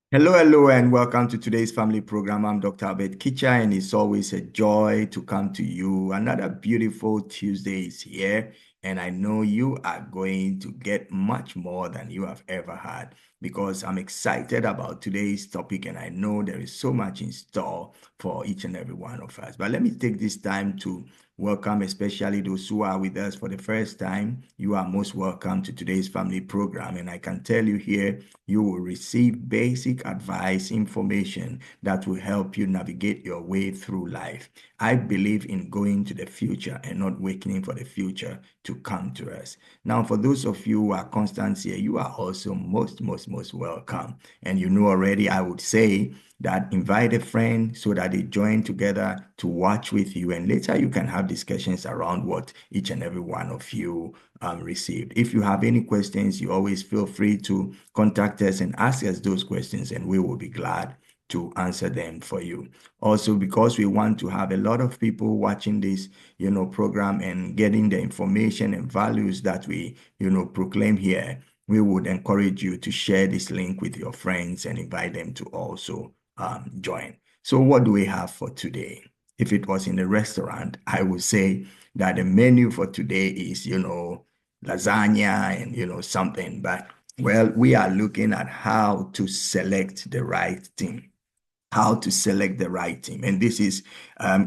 Hello, and welcome to today's family program. I'm Dr. Kitcher, and it's always a joy to come to you. Another beautiful Tuesday is here, and I know you are going to get much more than you have ever had because I'm excited about today's topic, and I know there is so much in store for each and every one of us. But let me take this time to welcome, especially those who are with us for the first time. You are most welcome to today's family program, and I can tell you here you will receive basic advice, information that will help you navigate your way through life. I believe in going to the future and not waiting for the future to come to us. Now, for those of you who are constant here, you are also most welcome. And you know already, I would say that invite a friend so that they join together to watch with you. And later you can have discussions around what each and every one of you received. If you have any questions, you always feel free to contact us and ask us those questions, and we will be glad to answer them for you. Also, because we want to have a lot of people watching this, program and getting the information and values that we, proclaim here, we would encourage you to share this link with your friends and invite them to also join. So what do we have for today? If it was in a restaurant, I would say that the menu for today is, lasagna and, something. But, well, we are looking at how to select the right team. How to select the right team. And this is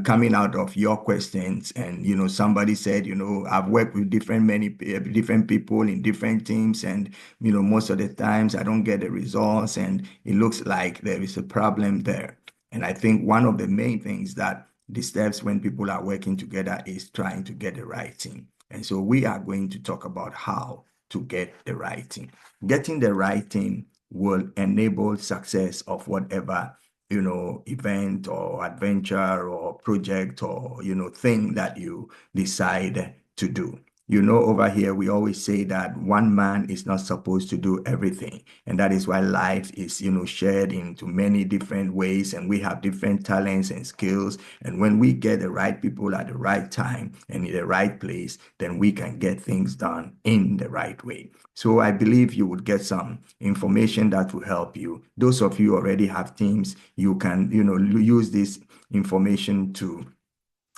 coming out of your questions. And, somebody said, I've worked with different people in different teams. And, most of the times I don't get the results. And it looks like there is a problem there. And I think one of the main things that disturbs when people are working together is trying to get the right team. And so we are going to talk about how to get the right team. Getting the right team will enable success of whatever event or adventure or project or, thing that you decide to do. Over here, we always say that one man is not supposed to do everything. And that is why life is, shared into many different ways, and we have different talents and skills. And when we get the right people at the right time and in the right place, then we can get things done in the right way. So I believe you would get some information that will help you. Those of you already have teams, you can, use this information to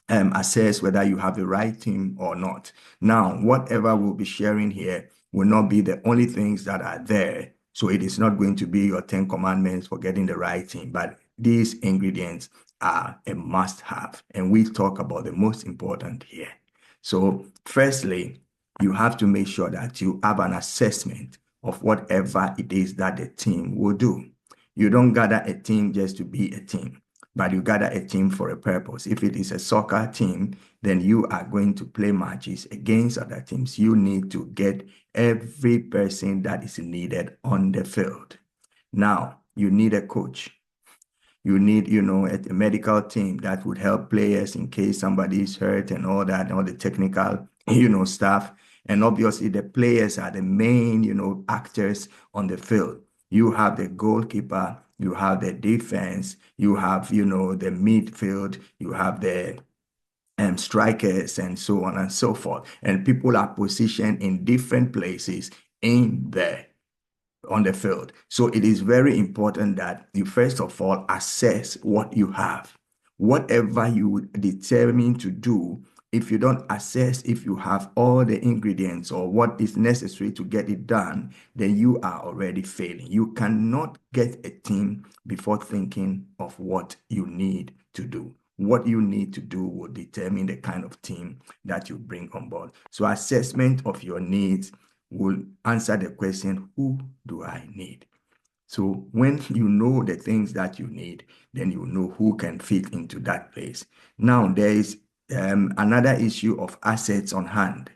assess whether you have the right team or not. Now, whatever we'll be sharing here will not be the only things that are there. So it is not going to be your 10 commandments for getting the right team, but these ingredients are a must have. And we talk about the most important here. So firstly, you have to make sure that you have an assessment of whatever it is that the team will do. You don't gather a team just to be a team, but you gather a team for a purpose. If it is a soccer team, then you are going to play matches against other teams. You need to get every person that is needed on the field. Now, you need a coach. You need, a medical team that would help players in case somebody is hurt and all that, all the technical, stuff. And obviously, the players are the main, actors on the field. You have the goalkeeper, you have the defense, you have, the midfield, you have the strikers, and so on and so forth. And people are positioned in different places in there on the field. So it is very important that you first of all assess what you have. Whatever you determine to do, if you don't assess if you have all the ingredients or what is necessary to get it done, then you are already failing. You cannot get a team before thinking of what you need to do. What you need to do will determine the kind of team that you bring on board. So assessment of your needs will answer the question, who do I need? So when you know the things that you need, then you know who can fit into that place. Now, there is another issue of assets on hand.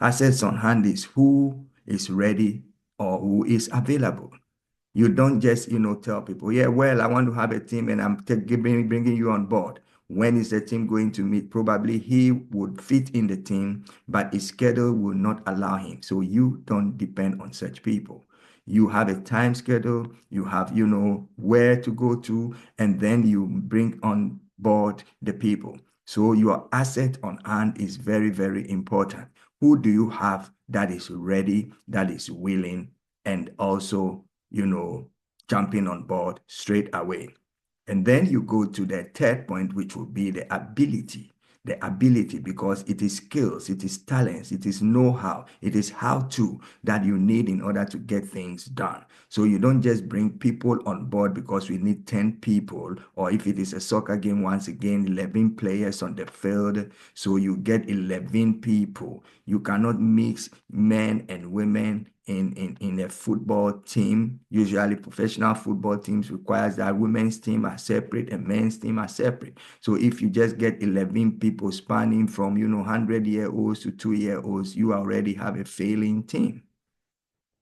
Assets on hand is who is ready or who is available. You don't just, tell people, yeah, well, I want to have a team and I'm bringing you on board. When is the team going to meet? Probably he would fit in the team, but his schedule will not allow him. So you don't depend on such people. You have a time schedule, you have, where to go to, and then you bring on board the people. So your asset on hand is very important. Who do you have that is ready, that is willing, and also jumping on board straight away. And then you go to the third point, which will be the ability. The ability, because it is skills, it is talents, it is know-how, it is how-to that you need in order to get things done. So you don't just bring people on board because we need 10 people, or if it is a soccer game, once again, 11 players on the field. So you get 11 people. You cannot mix men and women in a football team. Usually professional football teams requires that women's team are separate and men's team are separate. So if you just get 11 people spanning from 100-year-olds to 2-year-olds, you already have a failing team.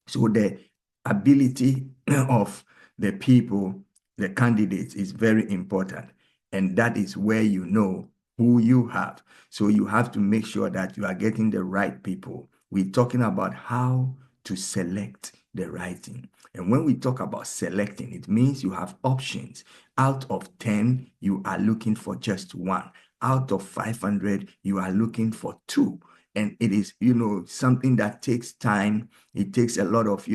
So the ability of the people, the candidates, is very important. And that is where you know who you have. So you have to make sure that you are getting the right people. We're talking about how to select the right thing. And when we talk about selecting, it means you have options. Out of 10, you are looking for just one. Out of 500, you are looking for two. And it is, something that takes time. It takes a lot of,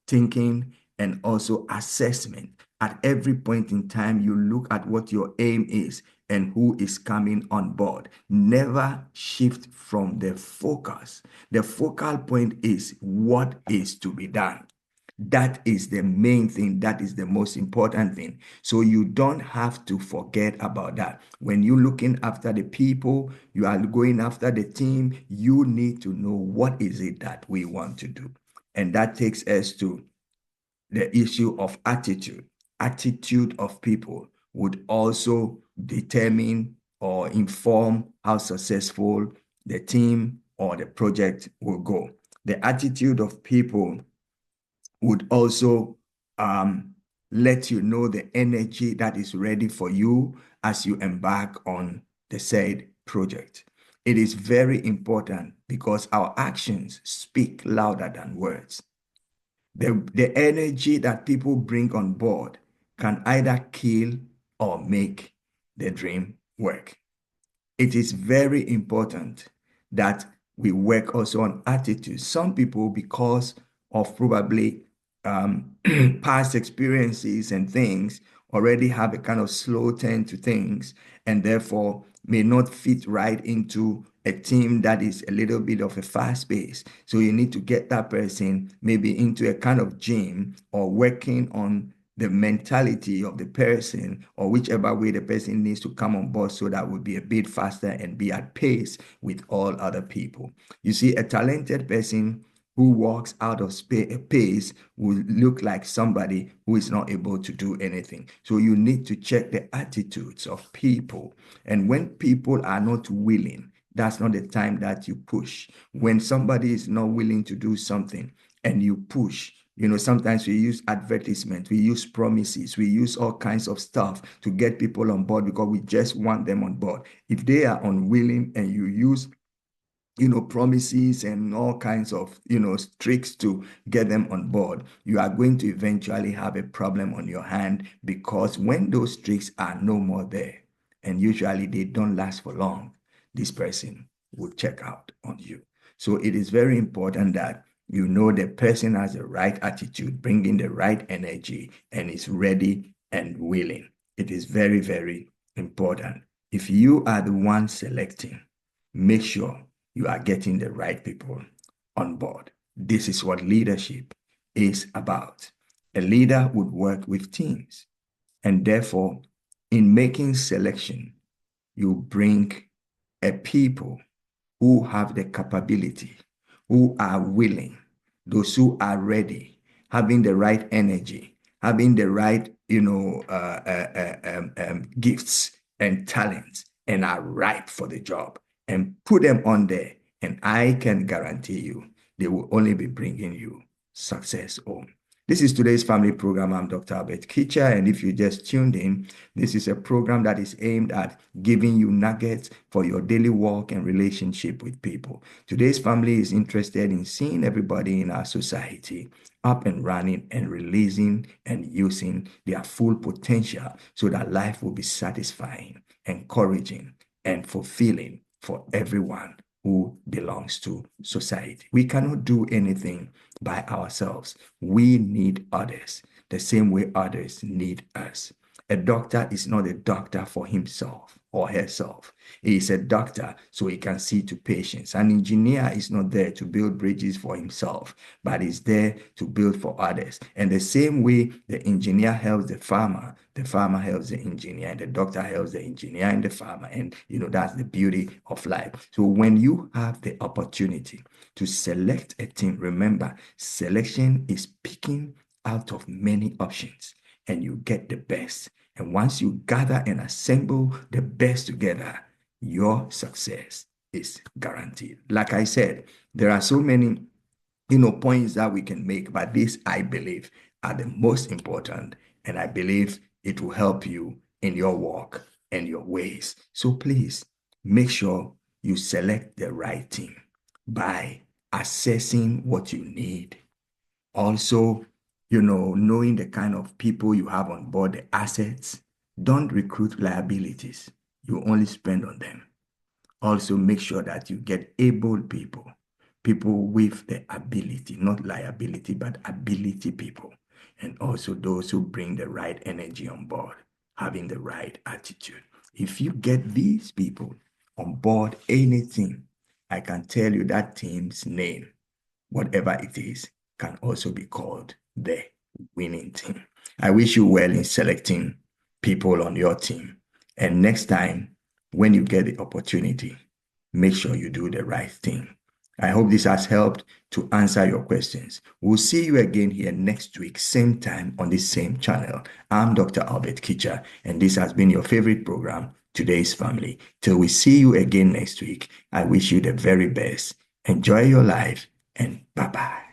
thinking and also assessment. At every point in time, you look at what your aim is and who is coming on board. Never shift from the focus. The focal point is what is to be done. That is the main thing. That is the most important thing. So you don't have to forget about that. When you're looking after the people, you are going after the team, you need to know what is it that we want to do. And that takes us to the issue of attitude. Attitude of people would also determine or inform how successful the team or the project will go. The attitude of people would also let you know the energy that is ready for you as you embark on the said project. It is very important because our actions speak louder than words. The energy that people bring on board can either kill or make the dream work. It is very important that we work also on attitude. Some people, because of probably past experiences and things, already have a kind of slow turn to things and therefore may not fit right into a team that is a little bit of a fast pace. So you need to get that person maybe into a kind of gym or working on the mentality of the person or whichever way the person needs to come on board so that will be a bit faster and be at pace with all other people. You see, a talented person who walks out of pace will look like somebody who is not able to do anything. So you need to check the attitudes of people. And when people are not willing, that's not the time that you push. When somebody is not willing to do something and you push, sometimes we use advertisement, we use promises, we use all kinds of stuff to get people on board because we just want them on board. If they are unwilling and you use promises and all kinds of, tricks to get them on board, you are going to eventually have a problem on your hand because when those tricks are no more there, and usually they don't last for long, this person will check out on you. So it is very important that you know the person has the right attitude, bringing the right energy, and is ready and willing. It is very, very important. If you are the one selecting, make sure you are getting the right people on board. This is what leadership is about. A leader would work with teams, and therefore, in making selection, you bring a people who have the capability, who are willing, those who are ready, having the right energy, having the right, gifts and talents, and are ripe for the job, and put them on there. And I can guarantee you, they will only be bringing you success home. This is today's family program. I'm Dr. Albert Kitcher, and if you just tuned in, this is a program that is aimed at giving you nuggets for your daily walk and relationship with people. Today's family is interested in seeing everybody in our society up and running and releasing and using their full potential so that life will be satisfying, encouraging, and fulfilling for everyone who belongs to society. We cannot do anything by ourselves. We need others. the same way others need us. A doctor is not a doctor for himself or herself. He is a doctor so he can see to patients. An engineer is not there to build bridges for himself, but is there to build for others. And the same way the engineer helps the farmer helps the engineer, and the doctor helps the engineer and the farmer. And that's the beauty of life. So when you have the opportunity to select a team, remember, selection is picking out of many options, and you get the best. And once you gather and assemble the best together, your success is guaranteed. Like I said, there are so many points that we can make, but these, I believe, are the most important, and I believe it will help you in your walk and your ways. So please make sure you select the right team by assessing what you need. Also, knowing the kind of people you have on board, the assets. Don't recruit liabilities. You only spend on them. Also, make sure that you get able people with the ability, not liability, but ability people. And also those who bring the right energy on board, having the right attitude. If you get these people on board any team, I can tell you that team's name, whatever it is, can also be called the winning team. I wish you well in selecting people on your team. And next time, when you get the opportunity, make sure you do the right thing. I hope this has helped to answer your questions. We'll see you again here next week, same time on this same channel. I'm Dr. Albert Kitcher, and this has been your favorite program, Today's Family. Till we see you again next week, I wish you the very best. Enjoy your life, and bye-bye.